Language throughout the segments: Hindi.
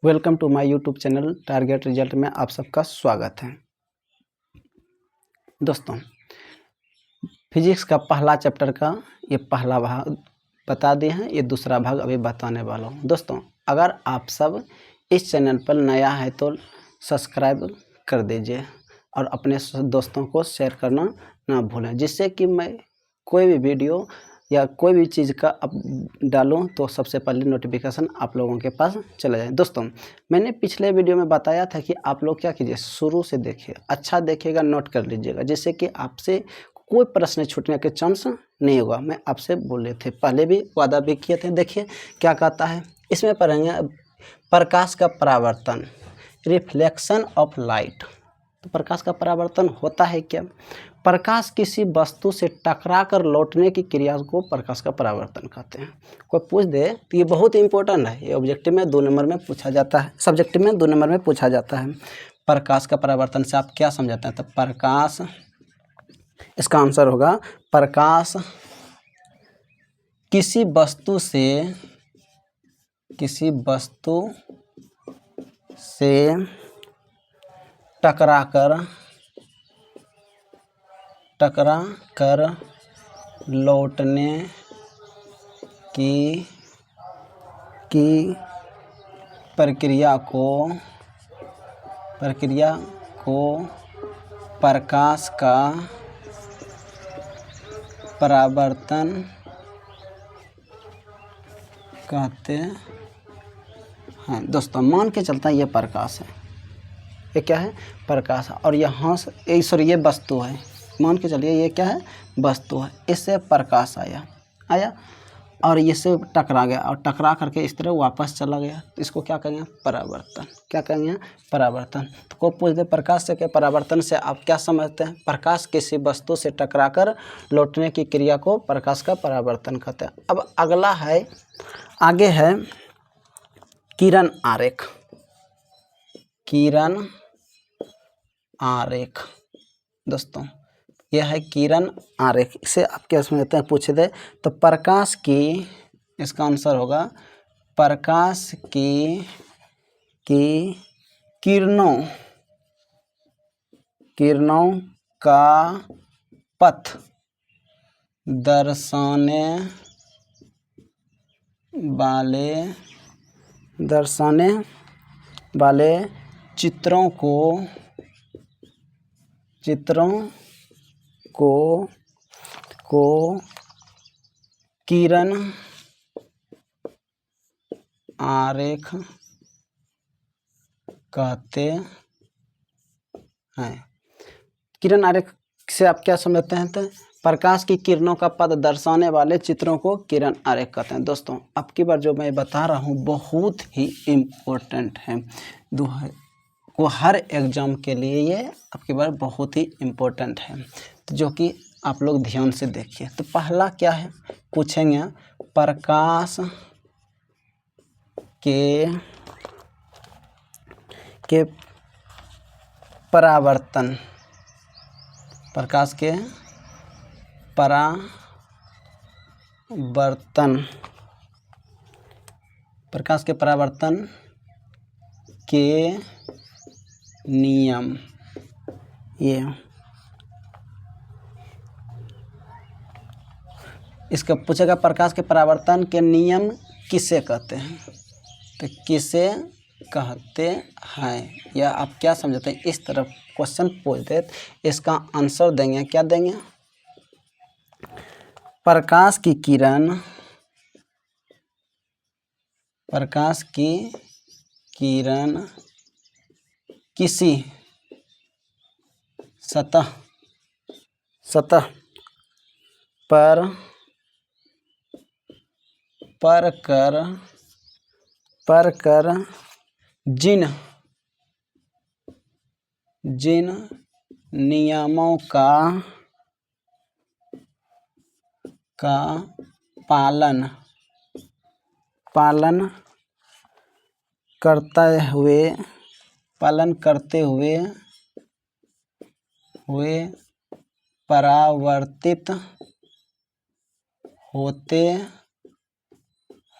Welcome to my YouTube channel Target Result में आप सबका स्वागत है। दोस्तों, फिजिक्स का पहला चैप्टर का ये पहला भाग बता दिए हैं, ये दूसरा भाग अभी बताने वाला हूँ। दोस्तों, अगर आप सब इस चैनल पर नया है तो सब्सक्राइब कर दीजिए और अपने दोस्तों को शेयर करना ना भूलें, जिससे कि मैं कोई भी वीडियो या कोई भी चीज़ का अब डालूं तो सबसे पहले नोटिफिकेशन आप लोगों के पास चला जाए। दोस्तों, मैंने पिछले वीडियो में बताया था कि आप लोग क्या कीजिए, शुरू से देखिए, अच्छा देखिएगा, नोट कर लीजिएगा, जिससे कि आपसे कोई प्रश्न छूटने के चांस नहीं होगा। मैं आपसे बोले थे, पहले भी वादा भी किए थे। देखिए क्या कहता है, इसमें पढ़ेंगे प्रकाश का परावर्तन, रिफ्लेक्शन ऑफ लाइट। तो प्रकाश का परावर्तन होता है क्या? प्रकाश किसी वस्तु से टकराकर लौटने की क्रिया को प्रकाश का परावर्तन कहते हैं। कोई पूछ दे तो ये बहुत इंपॉर्टेंट है, ये ऑब्जेक्टिव में 2 नंबर में पूछा जाता है, सब्जेक्टिव में 2 नंबर में पूछा जाता है। प्रकाश का परावर्तन से आप क्या समझाते हैं? तो प्रकाश, इसका आंसर होगा प्रकाश किसी वस्तु से टकरा कर लौटने की प्रक्रिया को प्रकाश का परावर्तन कहते हैं। दोस्तों, मान के चलता है ये प्रकाश है, ये क्या है? प्रकाश है। और यहाँ से सॉरी ये वस्तु है, मान के चलिए ये क्या है? वस्तु है। इससे प्रकाश आया और इससे टकरा गया और टकरा करके इस तरह वापस चला गया, तो इसको क्या कहेंगे? परावर्तन। क्या कहेंगे? परावर्तन। तो को पूछ दे प्रकाश से के परावर्तन से आप क्या समझते हैं? प्रकाश किसी वस्तु से टकराकर लौटने की क्रिया को प्रकाश का परावर्तन कहते हैं। अब अगला है, आगे है किरण आरेख। किरण आरेख दोस्तों, यह है किरण आरेख। इसे आप क्या समझते हैं? पूछ दे तो प्रकाश की, इसका आंसर होगा प्रकाश की किरणों का पथ दर्शाने वाले चित्रों को किरण आरेख कहते हैं। किरण आरेख से आप क्या समझते हैं? तो प्रकाश की किरणों का पथ दर्शाने वाले चित्रों को किरण आरेख कहते हैं। दोस्तों, अब की बार जो मैं बता रहा हूँ बहुत ही इम्पोर्टेंट है, वो हर एग्जाम के लिए ये आपकी बार बहुत ही इम्पोर्टेंट है, तो जो कि आप लोग ध्यान से देखिए। तो पहला क्या है पूछेंगे? प्रकाश के परावर्तन, प्रकाश के परावर्तन के नियम, ये इसका पूछेगा प्रकाश के परावर्तन के नियम किसे कहते हैं? तो किसे कहते हैं, या आप क्या समझते हैं? इस तरफ क्वेश्चन पूछ दे, इसका आंसर देंगे, क्या देंगे? प्रकाश की किरण किसी सतह पर कर जिन नियमों का पालन करते हुए परावर्तित होते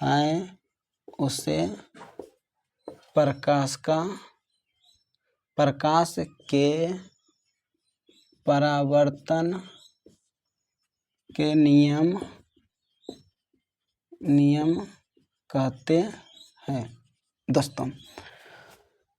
हैं, उसे प्रकाश के परावर्तन के नियम कहते हैं। दोस्तों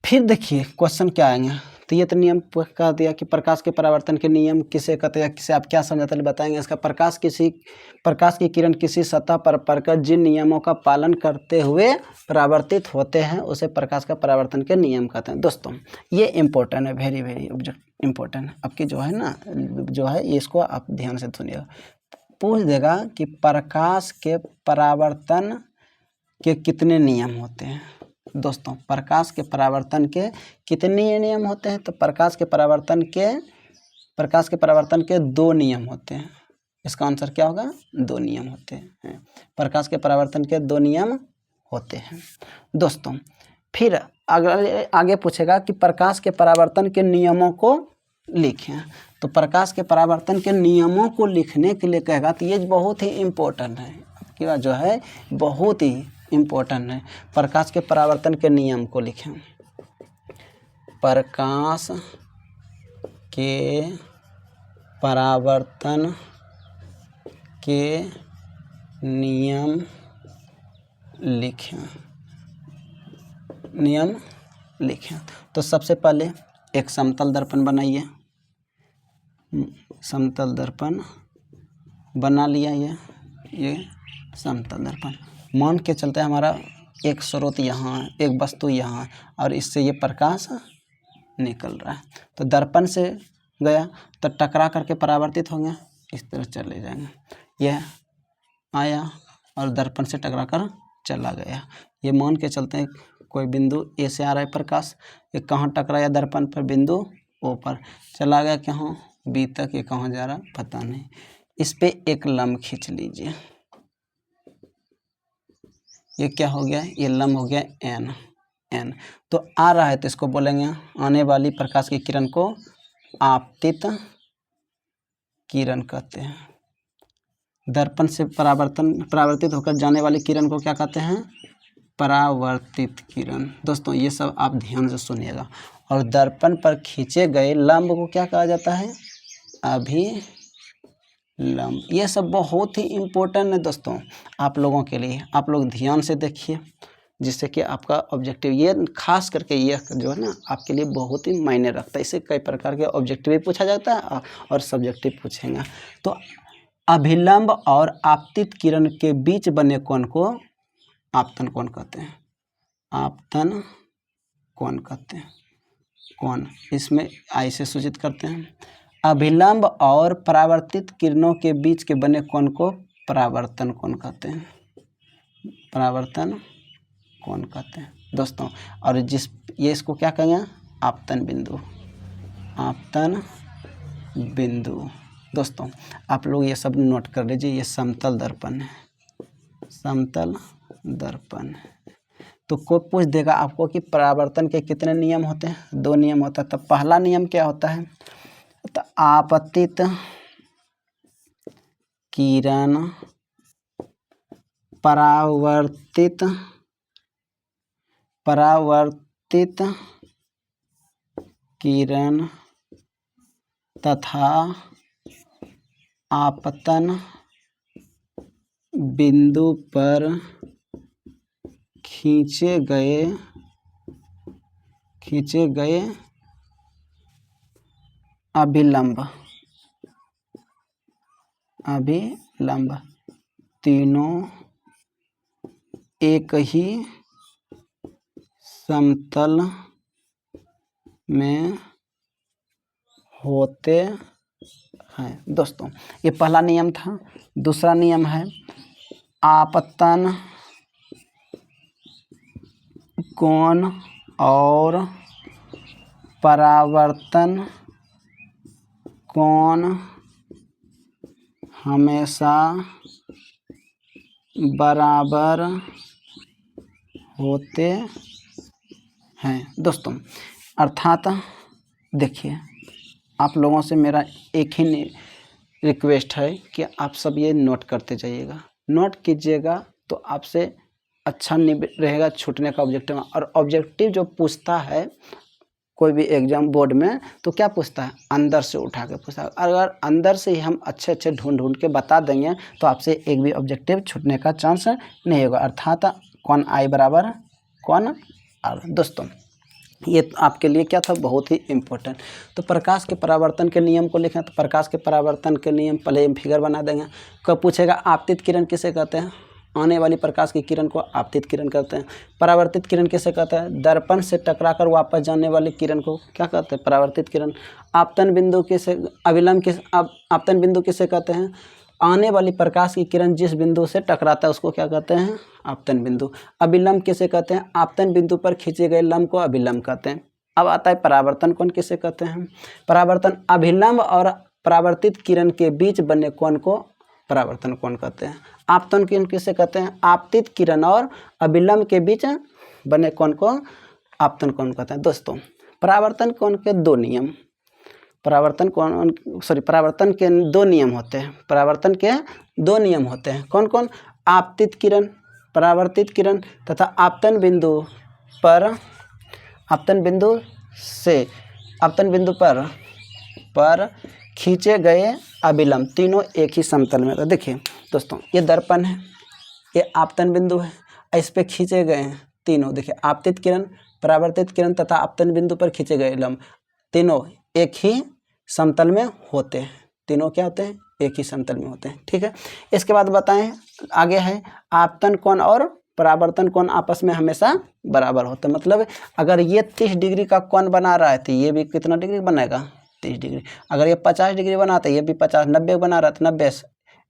फिर देखिए क्वेश्चन क्या आएंगे। तो ये तो नियम कह दिया कि प्रकाश के परावर्तन के नियम किसे कहते हैं, किसे आप क्या समझाते हैं बताएंगे। इसका प्रकाश की किरण किसी सतह पर पड़कर जिन नियमों का पालन करते हुए परावर्तित होते हैं उसे प्रकाश का परावर्तन के नियम कहते हैं। दोस्तों ये इम्पोर्टेंट है, वेरी वेरी इम्पोर्टेंट। आपकी जो है ना जो है इसको आप ध्यान से सुनिएगा। पूछ देगा कि प्रकाश के परावर्तन के कितने नियम होते हैं। दोस्तों प्रकाश के परावर्तन के कितने नियम होते हैं, तो प्रकाश के परावर्तन के 2 नियम होते हैं। इसका आंसर क्या होगा, 2 नियम होते हैं। प्रकाश के परावर्तन के 2 नियम होते हैं। दोस्तों फिर आगे पूछेगा कि प्रकाश के परावर्तन के नियमों को लिखें। तो प्रकाश के परावर्तन के नियमों को लिखने के लिए कहेगा, तो ये बहुत ही इम्पोर्टेंट है, क्या जो है बहुत ही इम्पोर्टेंट है। प्रकाश के परावर्तन के नियम को लिखें। प्रकाश के परावर्तन के नियम लिखें। तो सबसे पहले एक समतल दर्पण बनाइए। समतल दर्पण बना लिया। ये समतल दर्पण मान के चलते हैं हमारा एक स्रोत यहाँ है, एक वस्तु यहाँ है और इससे ये प्रकाश निकल रहा है। तो दर्पण से गया तो टकरा करके परावर्तित होंगे, इस तरह चले जाएंगे। यह आया और दर्पण से टकरा कर चला गया। ये मान के चलते हैं कोई बिंदु ए से आ रहा है प्रकाश, ये कहाँ टकराया दर्पण पर, बिंदु ओ पर चला गया, कहाँ बी तक, ये कहाँ जा रहा पता नहीं। इस पे एक लंब खींच लीजिए। ये क्या हो गया, ये लंब हो गया एन। तो आ रहा है तो इसको बोलेंगे, आने वाली प्रकाश की किरण को आपतित किरण कहते हैं। दर्पण से परावर्तित होकर जाने वाली किरण को क्या कहते हैं, परावर्तित किरण। दोस्तों ये सब आप ध्यान से सुनिएगा। और दर्पण पर खींचे गए लंब को क्या कहा जाता है, अभिलंब। ये सब बहुत ही इम्पोर्टेंट है दोस्तों आप लोगों के लिए। आप लोग ध्यान से देखिए जिससे कि आपका ऑब्जेक्टिव, ये खास करके ये जो है ना आपके लिए बहुत ही मायने रखता है। इससे कई प्रकार के ऑब्जेक्टिव भी पूछा जाता है और सब्जेक्टिव पूछेंगे। तो अभिलंब और आपतित किरण के बीच बने कोण को आपतन कोण कहते हैं। आपतन कोण कहते हैं। कोण इसमें आई से सूचित करते हैं। अभिलंब और परावर्तित किरणों के बीच के बने कोण को परावर्तन कोण कहते हैं। परावर्तन कोण कहते हैं दोस्तों। और ये इसको क्या कहेंगे, आपतन बिंदु। आपतन बिंदु। दोस्तों आप लोग ये सब नोट कर लीजिए। ये समतल दर्पण है, समतल दर्पण। तो कोई पूछ देगा आपको कि परावर्तन के कितने नियम होते हैं, 2 नियम होता है। तो पहला नियम क्या होता है, तो आपतित किरण परावर्तित किरण तथा आपतन बिंदु पर खींचे गए अभिलंब तीनों एक ही समतल में होते हैं। दोस्तों ये पहला नियम था। दूसरा नियम है आपतन कोण और परावर्तन कोण हमेशा बराबर होते हैं। दोस्तों अर्थात देखिए आप लोगों से मेरा एक ही रिक्वेस्ट है कि आप सब ये नोट करते जाइएगा। नोट कीजिएगा तो आपसे अच्छा नहीं रहेगा छूटने का ऑब्जेक्टिव। और ऑब्जेक्टिव जो पूछता है कोई भी एग्जाम बोर्ड में तो क्या पूछता है, अंदर से उठा के पूछता है। अगर अंदर से ही हम अच्छे अच्छे ढूंढ के बता देंगे तो आपसे एक भी ऑब्जेक्टिव छूटने का चांस नहीं होगा। अर्थात कौन आई बराबर कौन आर। दोस्तों ये तो आपके लिए क्या था, बहुत ही इम्पोर्टेंट। तो प्रकाश के परावर्तन के नियम को लिखें, तो प्रकाश के परावर्तन के नियम पहले फिगर बना देंगे। कब पूछेगा, आपतित किरण किसे कहते हैं, आने वाली प्रकाश की किरण को आपतित किरण कहते हैं। परावर्तित किरण किसे कहते हैं, दर्पण से टकराकर वापस जाने वाली किरण को क्या कहते हैं, परावर्तित किरण। आपतन बिंदु किसे, अविलंब किस, आपतन बिंदु किसे कहते हैं, आने वाली प्रकाश की किरण जिस बिंदु से टकराता है उसको क्या कहते हैं, आपतन बिंदु। अभिलंब किसे कहते हैं, आपतन बिंदु पर खींचे गए लंब को अभिलंब कहते हैं। अब आता है परावर्तन कोण किसे कहते हैं। परावर्तन अभिलंब और परावर्तित किरण के बीच बने कोण को परावर्तन कोण कहते हैं। आपतन कोण किसे कहते हैं, आपतित किरण और अभिलंब के बीच बने कोण को आपतन कोण कहते हैं। दोस्तों परावर्तन कोण के दो नियम, परावर्तन के दो नियम होते हैं। परावर्तन के दो नियम होते हैं, कौन कौन, आपतित किरण, परावर्तित किरण तथा आपतन बिंदु पर, आपतन बिंदु पर खींचे गए अभिलंब, तीनों एक ही समतल में। तो देखिए दोस्तों ये दर्पण है, ये आपतन बिंदु है, इस पे खींचे गए हैं तीनों। देखिए आपतित किरण, परावर्तित किरण तथा आपतन बिंदु पर खींचे गए लंब तीनों एक ही समतल में होते हैं। तीनों क्या होते हैं, एक ही समतल में होते हैं। ठीक है, इसके बाद बताएं आगे है, आपतन कोण और परावर्तन कोण आपस में हमेशा बराबर होते हैं। मतलब अगर ये 30 डिग्री का कोण बना रहा है तो ये भी कितना डिग्री बनाएगा, 30 डिग्री। अगर ये 50 डिग्री बनाता है ये भी 50, 90 बना रहा है तो 90,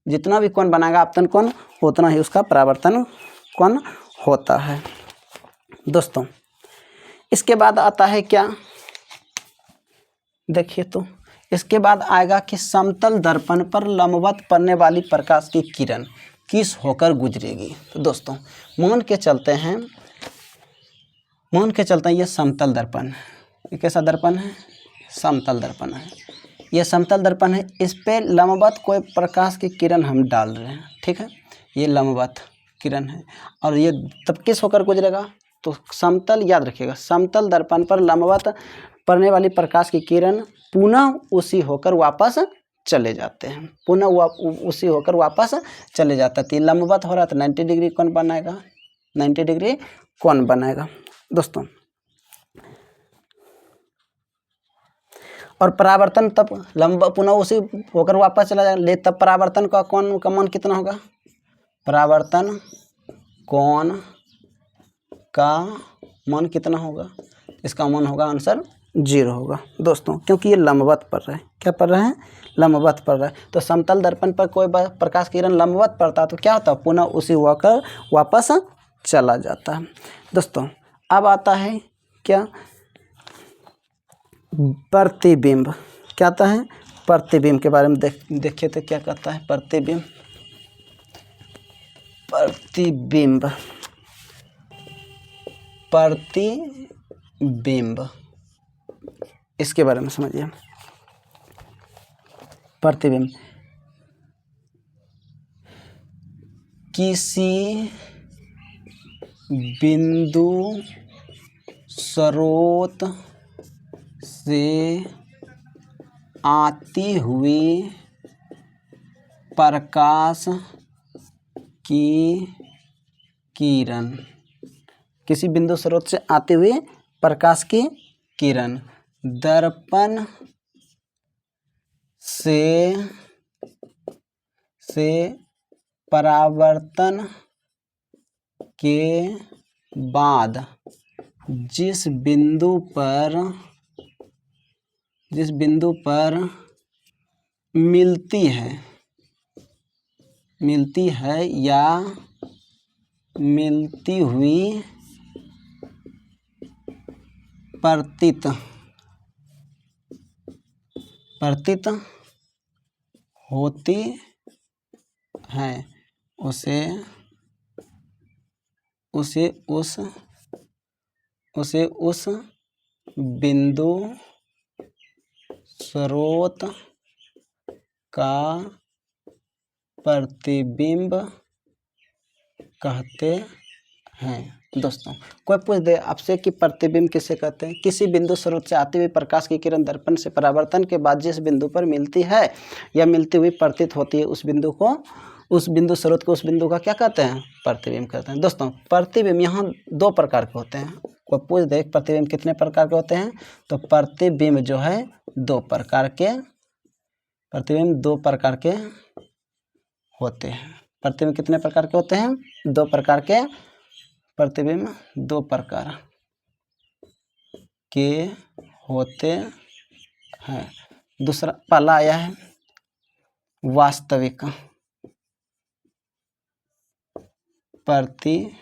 जितना भी कोण बनाएगा आपतन कोण उतना ही उसका परावर्तन कोण होता है। दोस्तों इसके बाद आता है क्या, देखिए तो इसके बाद आएगा कि समतल दर्पण पर लंबवत पड़ने वाली प्रकाश की किरण किस होकर गुजरेगी। तो दोस्तों मान के चलते हैं ये समतल दर्पण, ये कैसा दर्पण है, समतल दर्पण है। ये समतल दर्पण है, इस पे लंबवत कोई प्रकाश की किरण हम डाल रहे हैं। ठीक है, ये लंबवत किरण है और ये तब किस होकर गुजरेगा, तो समतल, याद रखिएगा, समतल दर्पण पर लंबवत पड़ने वाली प्रकाश की किरण पुनः उसी होकर वापस चले जाते हैं, पुनः उसी होकर वापस चले जाता है। लंबवत हो रहा तो 90 डिग्री कोण बनाएगा, 90 डिग्री कोण बनाएगा। दोस्तों और परावर्तन तब पुनः उसी होकर वापस चला जाएगा, तब परावर्तन का कोण का मान कितना होगा, परावर्तन कोण का मान कितना होगा, इसका मान होगा आंसर 0 होगा। दोस्तों क्योंकि ये लंबवत पड़ रहा है, क्या पड़ रहा है, लंबवत पड़ रहा है। तो समतल दर्पण पर कोई प्रकाश किरण लंबवत पड़ता है तो क्या होता है, पुनः उसी होकर वापस चला जाता है। दोस्तों अब आता है क्या, प्रतिबिंब। क्या आता है, प्रतिबिंब के बारे में देखिए तो क्या कहता है, प्रतिबिंब, प्रतिबिंब इसके बारे में समझिए। प्रतिबिंब किसी बिंदु स्रोत से आती हुई प्रकाश की किरण, किसी बिंदु स्रोत से आती हुई प्रकाश की किरण दर्पण से परावर्तन के बाद जिस बिंदु पर मिलती है या मिलती हुई प्रतीत होती है उसे उस बिंदु स्रोत का प्रतिबिंब कहते हैं। दोस्तों कोई पूछ दे आपसे कि प्रतिबिंब किसे कहते हैं? किसी बिंदु स्रोत से आती हुई प्रकाश की किरण दर्पण से परावर्तन के बाद जिस बिंदु पर मिलती है या मिलती हुई प्रतीत होती है उस बिंदु स्रोत को उस बिंदु का क्या कहते हैं? प्रतिबिंब कहते हैं। दोस्तों प्रतिबिंब यहाँ दो प्रकार के होते हैं। कोई पूछ दे प्रतिबिंब कितने प्रकार के होते हैं? तो प्रतिबिंब जो है दो प्रकार के होते हैं। प्रतिबिंब कितने प्रकार के होते हैं? दो प्रकार के प्रतिबिंब दो प्रकार के होते हैं। दूसरा पहला आया है वास्तविक प्रतिबिंब।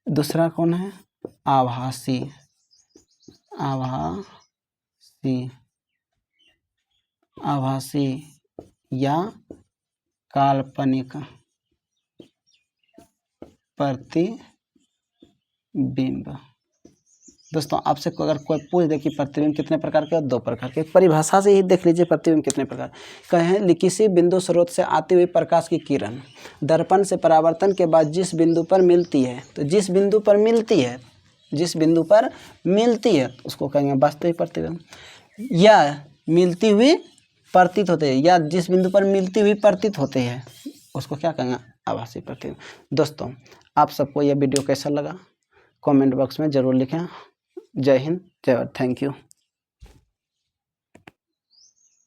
दूसरा कौन है? आभासी या काल्पनिक प्रतिबिंब। दोस्तों आपसे अगर कोई पूछ दे कि प्रतिबिंब कितने प्रकार के? दो प्रकार के। परिभाषा से ही देख लीजिए प्रतिबिंब कितने प्रकार कहें। किसी बिंदु स्रोत से आती हुई प्रकाश की किरण दर्पण से परावर्तन के बाद जिस बिंदु पर मिलती है, तो जिस बिंदु पर मिलती है उसको कहेंगे वास्तविक प्रतिबिंब। या मिलती हुई प्रतीत होते हैं, या जिस बिंदु पर मिलती हुई प्रतीत होते हैं उसको क्या कहेंगे? आभासी प्रतिबिंब। दोस्तों आप सबको यह वीडियो कैसा लगा कमेंट बॉक्स में ज़रूर लिखें। जय हिंद, जय भारत, थैंक यू।